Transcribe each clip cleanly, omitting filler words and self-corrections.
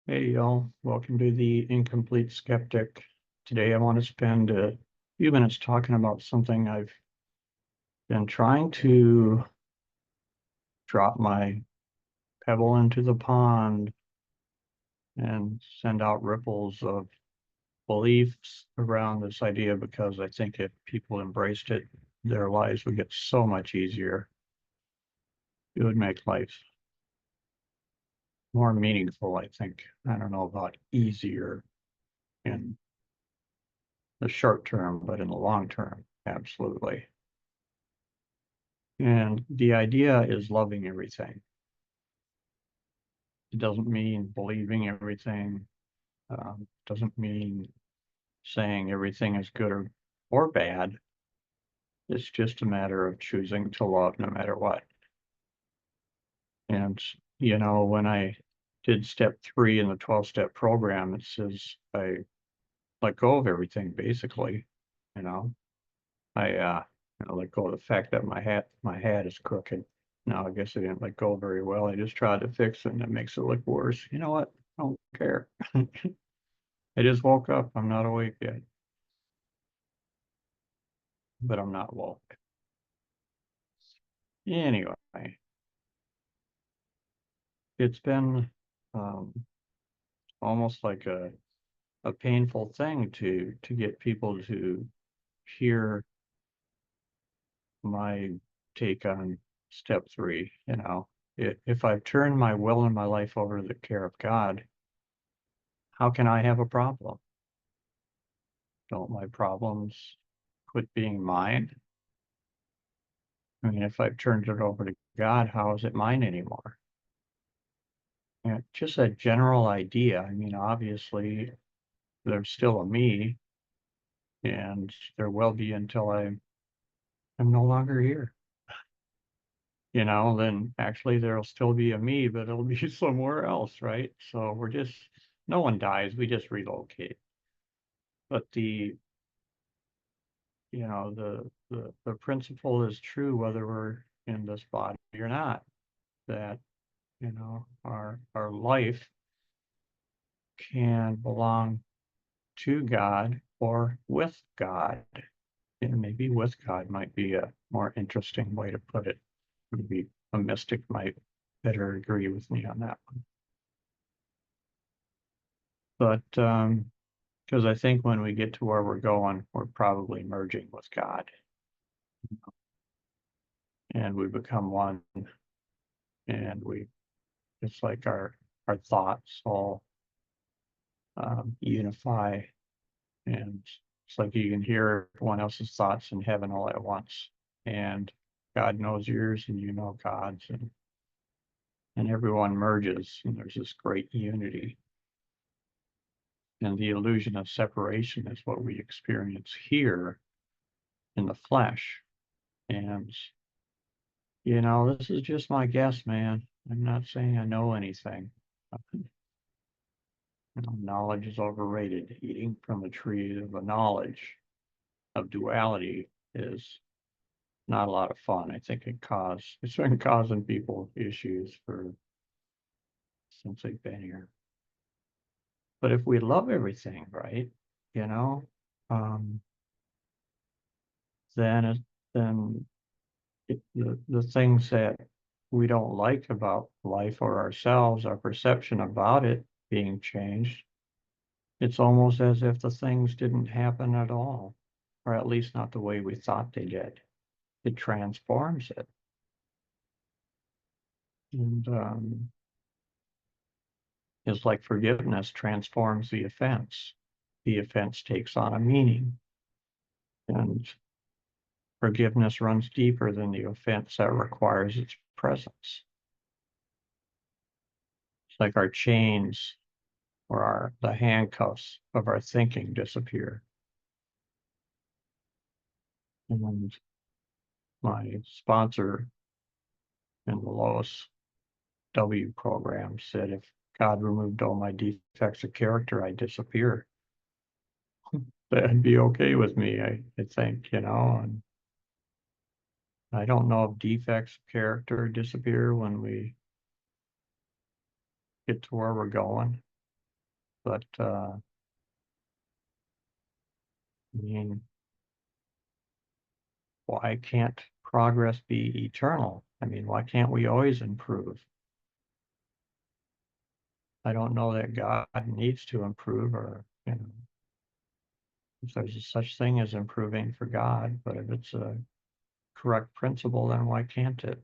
Hey y'all, welcome to the Incomplete Skeptic. Today I want to spend a few minutes talking about something I've been trying to drop my pebble into the pond and send out ripples of beliefs around this idea because I think if people embraced it, their lives would get so much easier. It would make life more meaningful, I think. I don't know about easier in the short term, but in the long term, absolutely. And the idea is loving everything. It doesn't mean believing everything. Doesn't mean saying everything is good or bad. It's just a matter of choosing to love no matter what. And, when I did step 3 in the 12-step program, it says I let go of everything, basically. You know, I let go of the fact that my hat is crooked. No, I guess I didn't let go very well. I just tried to fix it and it makes it look worse. You know what? I don't care. I just woke up. I'm not awake yet, but I'm not woke. Anyway, it's been um, almost like a painful thing to get people to hear my take on step 3. If I've turned my will and my life over to the care of God, how can I have a problem? Don't my problems quit being mine? I mean, if I've turned it over to God, how is it mine anymore? And just a general idea. I mean, obviously, there's still a me, and there will be until I'm no longer here. Then actually there'll still be a me, but it'll be somewhere else, right? So no one dies, we just relocate. But the principle is true whether we're in this body or not, that, our life can belong to God or with God. And maybe with God might be a more interesting way to put it. Maybe a mystic might better agree with me on that one. But because I think when we get to where we're going, we're probably merging with God and we become one, and it's like our thoughts all unify, and it's like you can hear everyone else's thoughts in heaven all at once, and God knows yours and you know God's, and everyone merges and there's this great unity. And the illusion of separation is what we experience here in the flesh. And, this is just my guess, man. I'm not saying I know anything. Knowledge is overrated. Eating from the tree of the knowledge of duality is not a lot of fun. I think it's been causing people issues since they've been here. But if we love everything, right, you know, um, then then the things that we don't like about life or ourselves, our perception about it being changed, it's almost as if the things didn't happen at all, or at least not the way we thought they did. It transforms it. And it's like forgiveness transforms the offense. The offense takes on a meaning, and forgiveness runs deeper than the offense that requires its presence. It's like our chains or the handcuffs of our thinking disappear. And my sponsor in the Lois W program said if God removed all my defects of character, I'd disappear. That'd be okay with me, I think, and I don't know if defects of character disappear when we get to where we're going. But I mean, why can't progress be eternal? I mean, why can't we always improve? I don't know that God needs to improve, or, if there's a such thing as improving for God, but if it's a correct principle, then why can't it?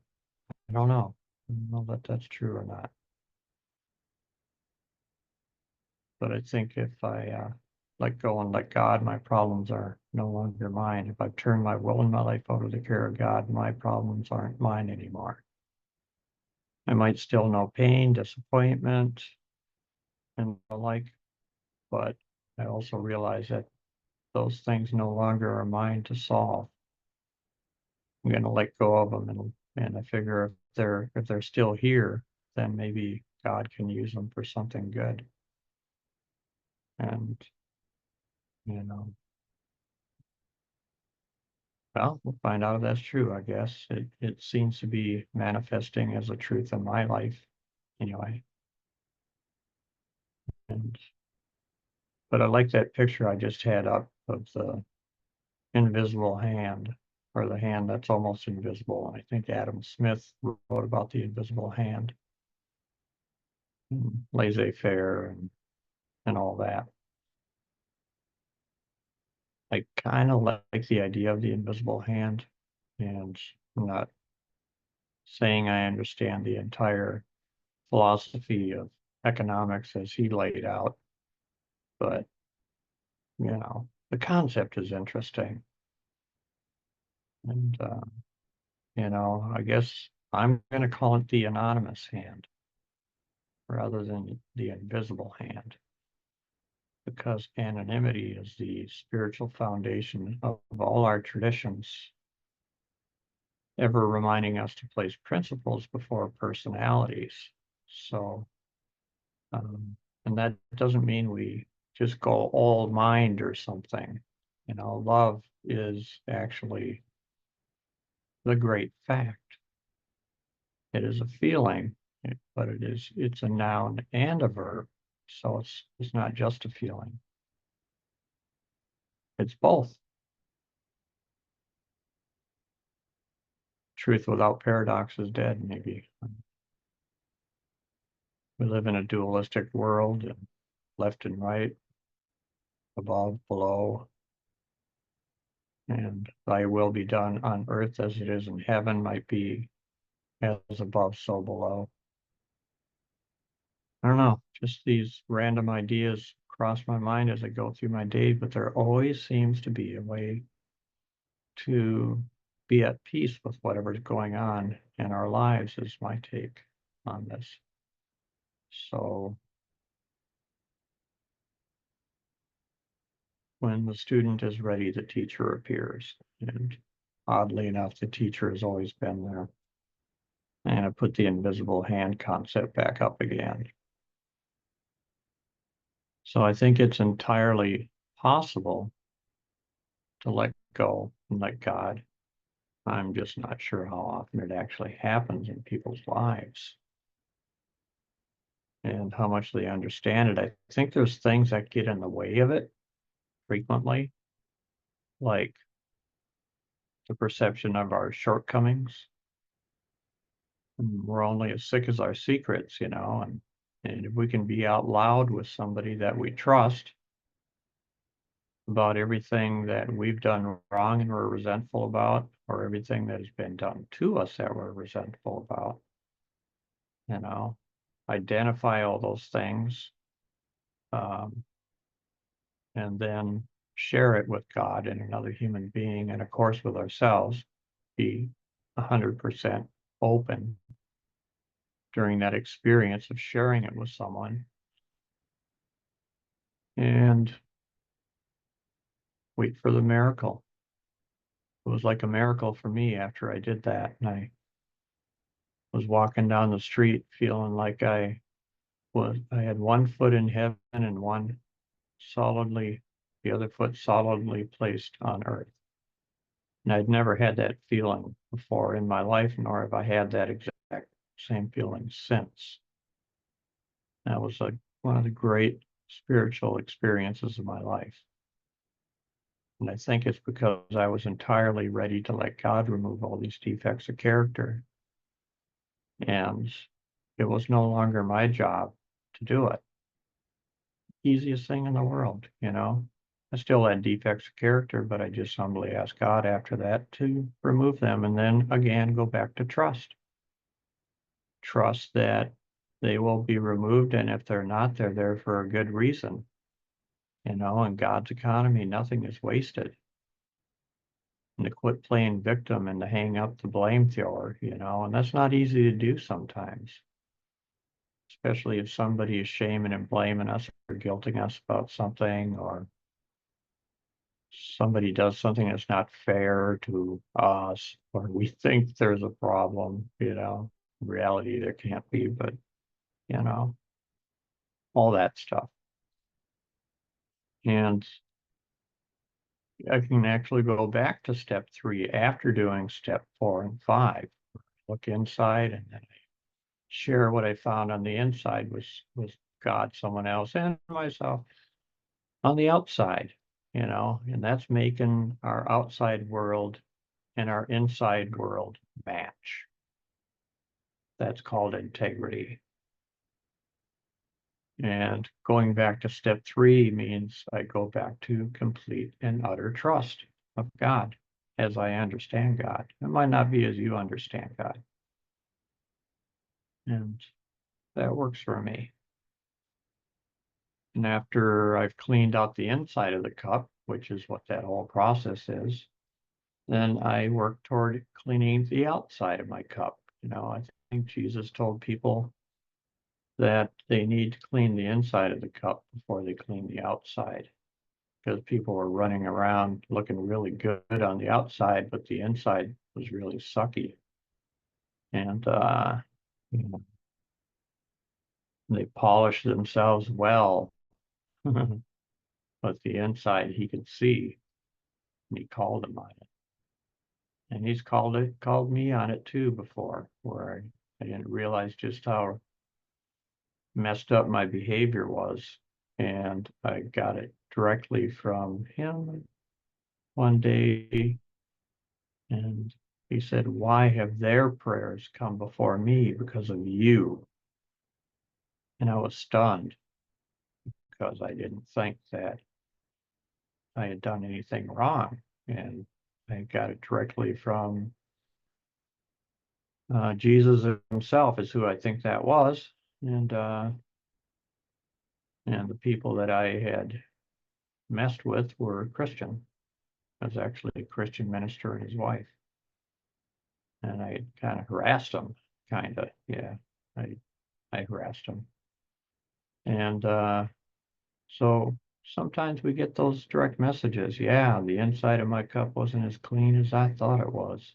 I don't know. I don't know that that's true or not. But I think if I let go and let God, my problems are no longer mine. If I've turned my will and my life over to the care of God, my problems aren't mine anymore. I might still know pain, disappointment, and the like, but I also realize that those things no longer are mine to solve. I'm going to let go of them, and I figure if they're still here, then maybe God can use them for something good. And you know, well, we'll find out if that's true, I guess. It seems to be manifesting as a truth in my life anyway. And but I like that picture I just had up of the invisible hand, or the hand that's almost invisible. And I think Adam Smith wrote about the invisible hand, and laissez-faire, and all that. I kind of like the idea of the invisible hand, and I'm not saying I understand the entire philosophy of economics as he laid out, but the concept is interesting. And I guess I'm going to call it the anonymous hand rather than the invisible hand, because anonymity is the spiritual foundation of all our traditions, ever reminding us to place principles before personalities. So, and that doesn't mean we just go all mind or something. Love is actually the great fact. It is a feeling, but it's a noun and a verb. So it's not just a feeling. It's both. Truth without paradox is dead, maybe. We live in a dualistic world, and left and right, above, below, and thy will be done on earth as it is in heaven might be as above, so below. I don't know, just these random ideas cross my mind as I go through my day, but there always seems to be a way to be at peace with whatever's going on in our lives, is my take on this. So when the student is ready, the teacher appears. And oddly enough, the teacher has always been there. And I put the invisible hand concept back up again. So I think it's entirely possible to let go and let God. I'm just not sure how often it actually happens in people's lives and how much they understand it. I think there's things that get in the way of it frequently, like the perception of our shortcomings. And we're only as sick as our secrets, and if we can be out loud with somebody that we trust about everything that we've done wrong and we're resentful about, or everything that has been done to us that we're resentful about, you know, identify all those things, um, and then share it with God and another human being, and of course with ourselves, be 100% open during that experience of sharing it with someone, and wait for the miracle. It was like a miracle for me after I did that, and I was walking down the street feeling like I had one foot in heaven and the other foot solidly placed on earth. And I'd never had that feeling before in my life, nor have I had that exact same feeling since. That was one of the great spiritual experiences of my life. And I think it's because I was entirely ready to let God remove all these defects of character. And it was no longer my job to do it. Easiest thing in the world, you know. I still had defects of character, but I just humbly asked God after that to remove them, and then again go back to trust. Trust that they will be removed, and if they're not, they're there for a good reason. You know, in God's economy, nothing is wasted. And to quit playing victim and to hang up the blame thrower, you know, and that's not easy to do sometimes, especially if somebody is shaming and blaming us or guilting us about something, or somebody does something that's not fair to us, or we think there's a problem, you know. In reality, there can't be, but, you know, all that stuff. And I can actually go back to step 3 after doing step 4 and 5. Look inside, and then I share what I found on the inside with God, someone else, and myself on the outside, you know, and that's making our outside world and our inside world match. That's called integrity. And going back to step 3 means I go back to complete and utter trust of God as I understand God. It might not be as you understand God. And that works for me. And after I've cleaned out the inside of the cup, which is what that whole process is, then I work toward cleaning the outside of my cup. You know, I think Jesus told people that they need to clean the inside of the cup before they clean the outside, because people were running around looking really good on the outside, but the inside was really sucky. And you know, they polished themselves well, but the inside he could see, and he called them on it. And he's called me on it too before, where I didn't realize just how messed up my behavior was. And I got it directly from him one day. And he said, "Why have their prayers come before me because of you?" And I was stunned because I didn't think that I had done anything wrong. And I got it directly from Jesus himself, is who I think that was. And the people that I had messed with were Christian. I was actually a Christian minister and his wife. And I kind of harassed him, kind of, yeah. I harassed him. And so sometimes we get those direct messages. Yeah, the inside of my cup wasn't as clean as I thought it was.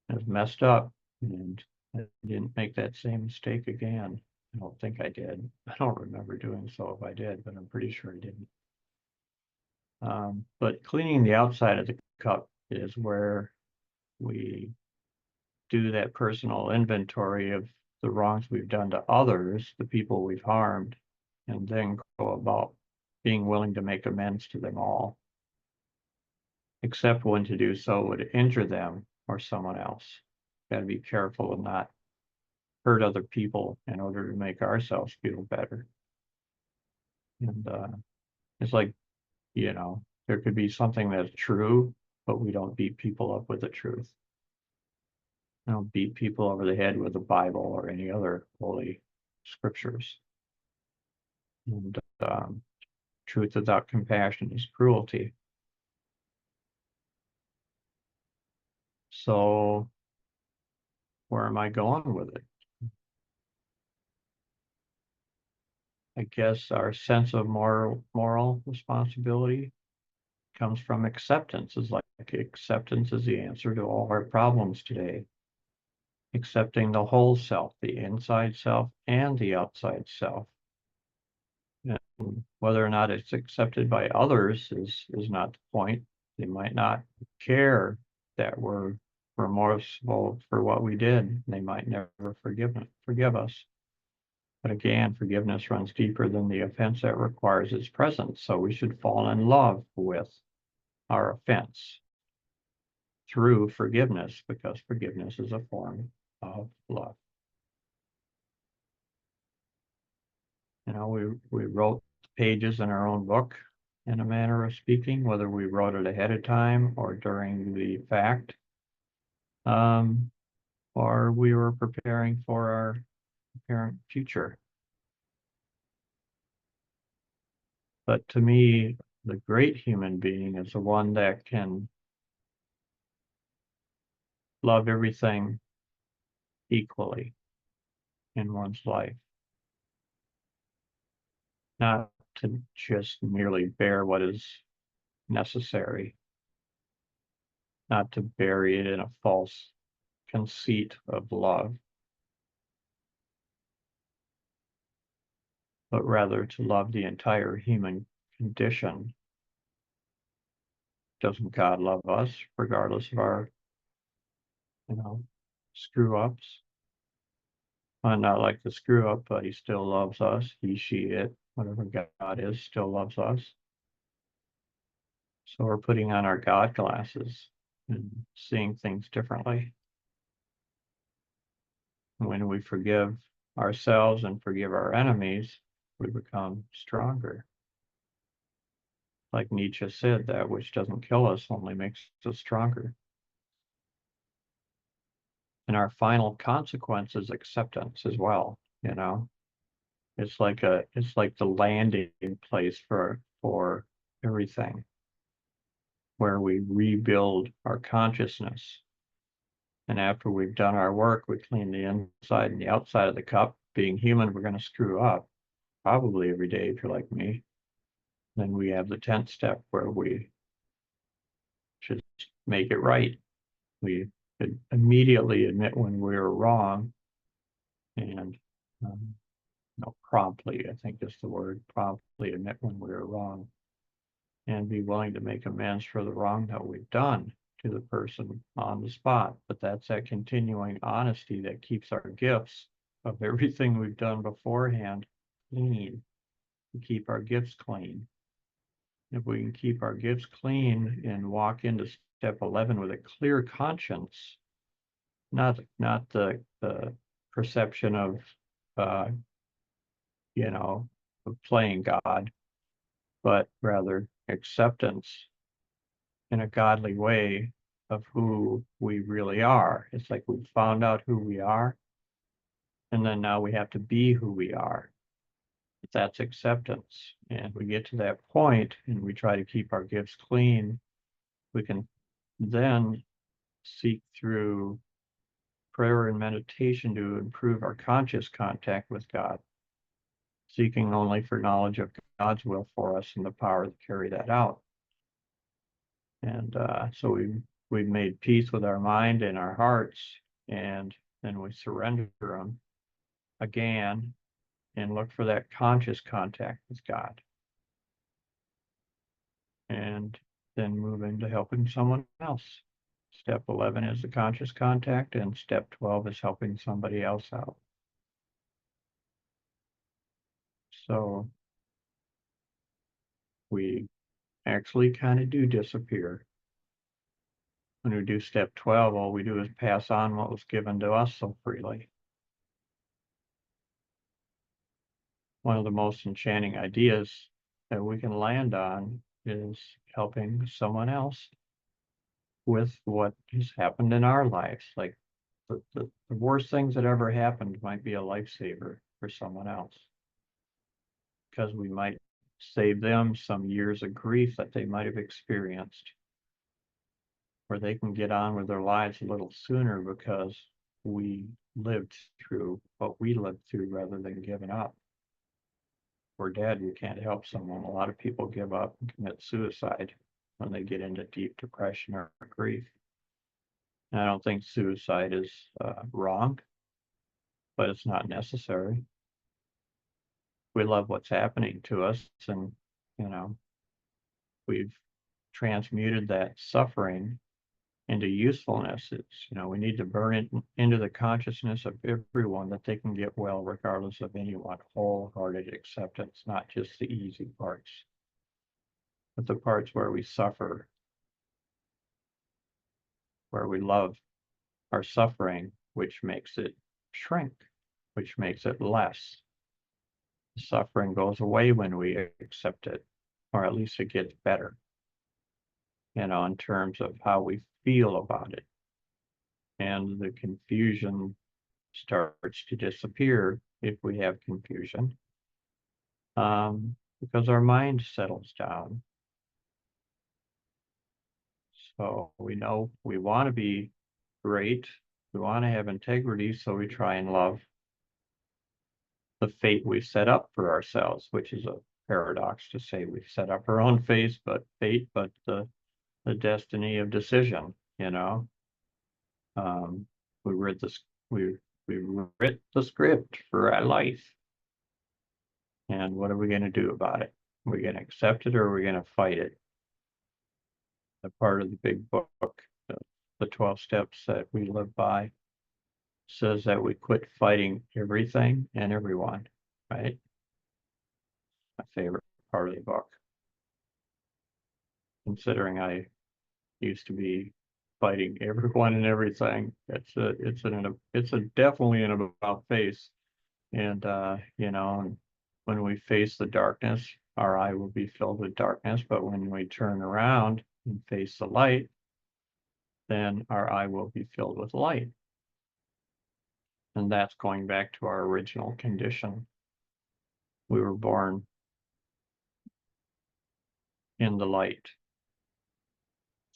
It was messed up, and I didn't make that same mistake again. I don't think I did. I don't remember doing so if I did, but I'm pretty sure I didn't. But cleaning the outside of the cup is where we do that personal inventory of the wrongs we've done to others, the people we've harmed, and then go about being willing to make amends to them all, except when to do so would injure them or someone else. Got to be careful and not hurt other people in order to make ourselves feel better. And it's like, you know, there could be something that's true, but we don't beat people up with the truth. We don't beat people over the head with the Bible or any other holy scriptures. And truth without compassion is cruelty. So where am I going with it? I guess our sense of moral responsibility comes from acceptance. Is like acceptance is the answer to all our problems today. Accepting the whole self, the inside self and the outside self. And whether or not it's accepted by others is not the point. They might not care that we're remorseful for what we did. They might never forgive us. But again, forgiveness runs deeper than the offense that requires its presence. So we should fall in love with our offense through forgiveness, because forgiveness is a form of love. We wrote pages in our own book, in a manner of speaking, whether we wrote it ahead of time or during the fact, or we were preparing for our apparent future. But to me, the great human being is the one that can love everything equally in one's life, not to just merely bear what is necessary, not to bury it in a false conceit of love, but rather to love the entire human condition. Doesn't God love us regardless of our, screw ups? Not like the screw up, but he still loves us. He, she, it, whatever God is, still loves us. So we're putting on our God glasses and seeing things differently. When we forgive ourselves and forgive our enemies, we become stronger. Like Nietzsche said, that which doesn't kill us only makes us stronger. And our final consequence is acceptance as well, It's like the landing place for everything, where we rebuild our consciousness. And after we've done our work, we clean the inside and the outside of the cup. Being human, we're going to screw up, probably every day if you're like me. Then we have the 10th step, where we should make it right. We immediately admit when we're wrong, and promptly, I think is the word, promptly admit when we're wrong, and be willing to make amends for the wrong that we've done to the person on the spot. But that's that continuing honesty that keeps our gifts of everything we've done beforehand clean. We keep our gifts clean. If we can keep our gifts clean and walk into step 11 with a clear conscience, not the perception of uh, of playing God, but rather acceptance in a godly way of who we really are. It's like we found out who we are, and then now we have to be who we are. That's acceptance. And we get to that point and we try to keep our gifts clean. We can then seek through prayer and meditation to improve our conscious contact with God, seeking only for knowledge of God's will for us and the power to carry that out. And so we've made peace with our mind and our hearts, and then we surrender them again and look for that conscious contact with God. And then move into helping someone else. Step 11 is the conscious contact, and step 12 is helping somebody else out. So we actually kind of do disappear. When we do step 12, all we do is pass on what was given to us so freely. One of the most enchanting ideas that we can land on is helping someone else with what has happened in our lives. Like the worst things that ever happened might be a lifesaver for someone else, because we might save them some years of grief that they might have experienced, where they can get on with their lives a little sooner because we lived through what we lived through rather than giving up. We're dead, we can't help someone. A lot of people give up and commit suicide when they get into deep depression or grief. And I don't think suicide is wrong, but it's not necessary. We love what's happening to us, and we've transmuted that suffering into usefulness. It's, we need to burn it into the consciousness of everyone that they can get well regardless of anyone. Wholehearted acceptance, not just the easy parts, but the parts where we suffer, where we love our suffering, which makes it shrink, which makes it less. The suffering goes away when we accept it, or at least it gets better, in terms of how we feel about it. And the confusion starts to disappear if we have confusion, because our mind settles down. So we know we want to be great, we want to have integrity, so we try and love the fate we set up for ourselves, which is a paradox to say we set up our own fate, but the destiny of decision. We read this, we writ the script for our life, and what are we going to do about it? Are we going to accept it, or are we going to fight it? The part of the big book, the 12 steps that we live by, says that we quit fighting everything and everyone, right? My favorite part of the book, considering I used to be fighting everyone and everything. It's definitely an about face. And when we face the darkness, our eye will be filled with darkness. But when we turn around and face the light, then our eye will be filled with light. And that's going back to our original condition. We were born in the light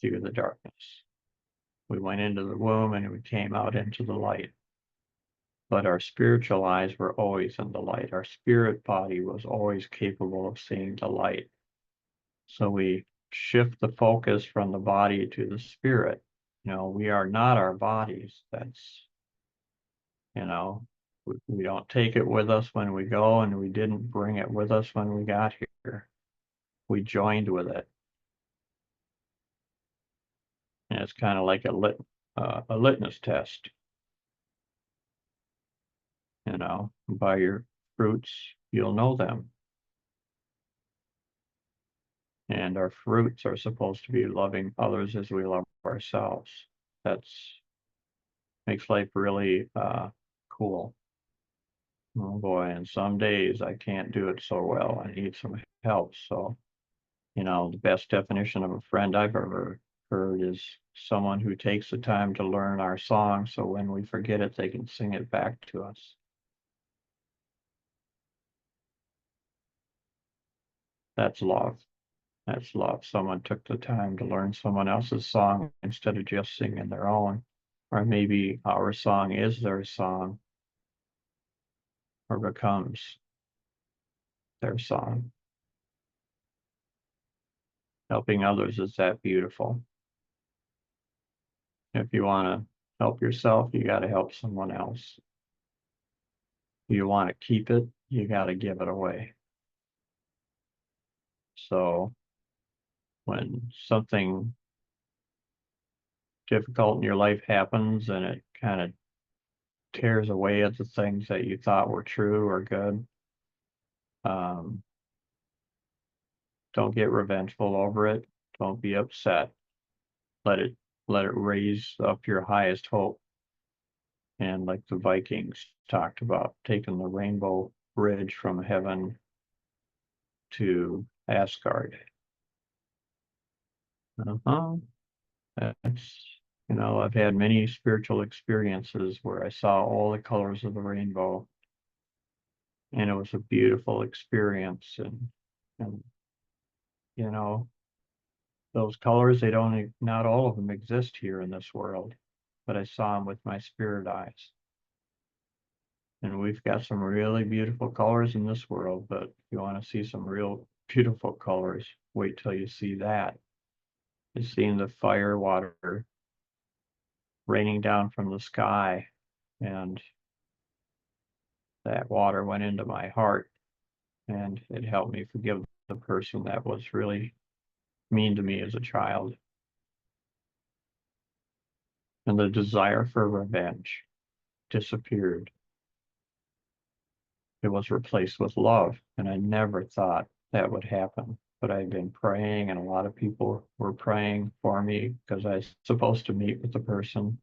through the darkness. We went into the womb and we came out into the light. But our spiritual eyes were always in the light. Our spirit body was always capable of seeing the light. So we shift the focus from the body to the spirit. We are not our bodies. That's, we don't take it with us when we go, and we didn't bring it with us when we got here. We joined with it. And it's kind of like a litmus test. By your fruits, you'll know them. And our fruits are supposed to be loving others as we love ourselves. That's makes life really cool. Oh boy, and some days I can't do it so well. I need some help. So, the best definition of a friend I've ever heard is someone who takes the time to learn our song, so when we forget it, they can sing it back to us. That's love. That's love. Someone took the time to learn someone else's song instead of just singing their own. Or maybe our song is their song, or becomes their song. Helping others is that beautiful. If you want to help yourself, you got to help someone else. If you want to keep it, you got to give it away. So when something difficult in your life happens and it kind of tears away at the things that you thought were true or good, don't get revengeful over it. Don't be upset. Let it raise up your highest hope. And like the Vikings talked about, taking the rainbow bridge from heaven to Asgard. That's, I've had many spiritual experiences where I saw all the colors of the rainbow, and it was a beautiful experience. And those colors, not all of them exist here in this world, but I saw them with my spirit eyes. And we've got some really beautiful colors in this world, but if you want to see some real beautiful colors, wait till you see that. You've seen the fire water raining down from the sky, and that water went into my heart, and it helped me forgive the person that was really mean to me as a child. and the desire for revenge disappeared. It was replaced with love, and I never thought that would happen. But I've been praying, and a lot of people were praying for me because I was supposed to meet with the person.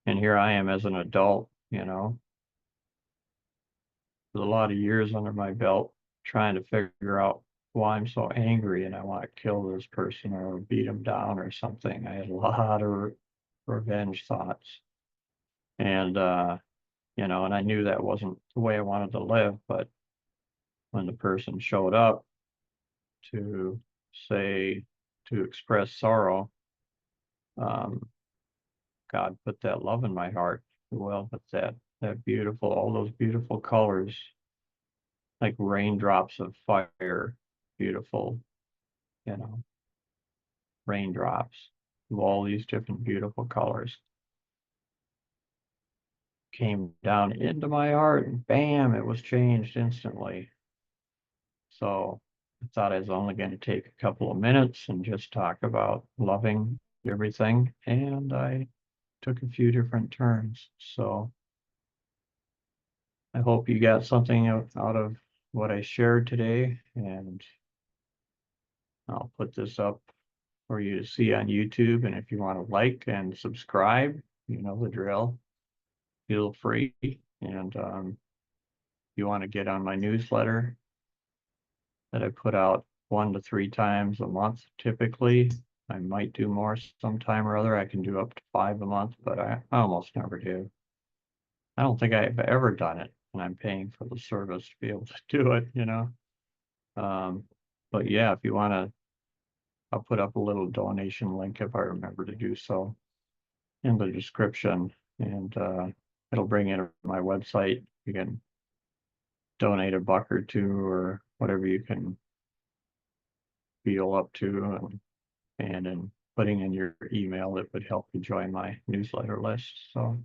And here I am as an adult, with a lot of years under my belt, trying to figure out why I'm so angry and I want to kill this person or beat him down or something. I had a lot of revenge thoughts. And, and I knew that wasn't the way I wanted to live. But when the person showed up to say, to express sorrow, um, God put that love in my heart. Well, but that beautiful, all those beautiful colors, like raindrops of fire, beautiful, you know, raindrops of all these different beautiful colors came down into my heart, and bam, it was changed instantly. So I thought I was only going to take a couple of minutes and just talk about loving everything, and I took a few different turns. So I hope you got something out of what I shared today, and I'll put this up for you to see on YouTube. And if you want to like and subscribe, you know the drill, feel free. And you want to get on my newsletter that I put out 1 to 3 times a month typically. I might do more sometime or other. I can do up to 5 a month, but I almost never do. I don't think I've ever done it, and I'm paying for the service to be able to do it. Um, but yeah, if you want to, I'll put up a little donation link if I remember to do so in the description, and it'll bring you to my website. You can donate $1 or $2 or whatever you can feel up to, and in putting in your email, it would help you join my newsletter list. So,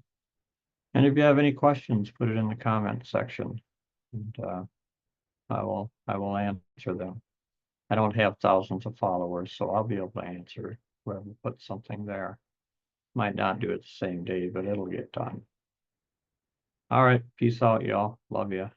and if you have any questions, put it in the comment section, and I will answer them. I don't have thousands of followers, so I'll be able to answer whoever puts something there. Might not do it the same day, but it'll get done. All right, peace out, y'all. Love you.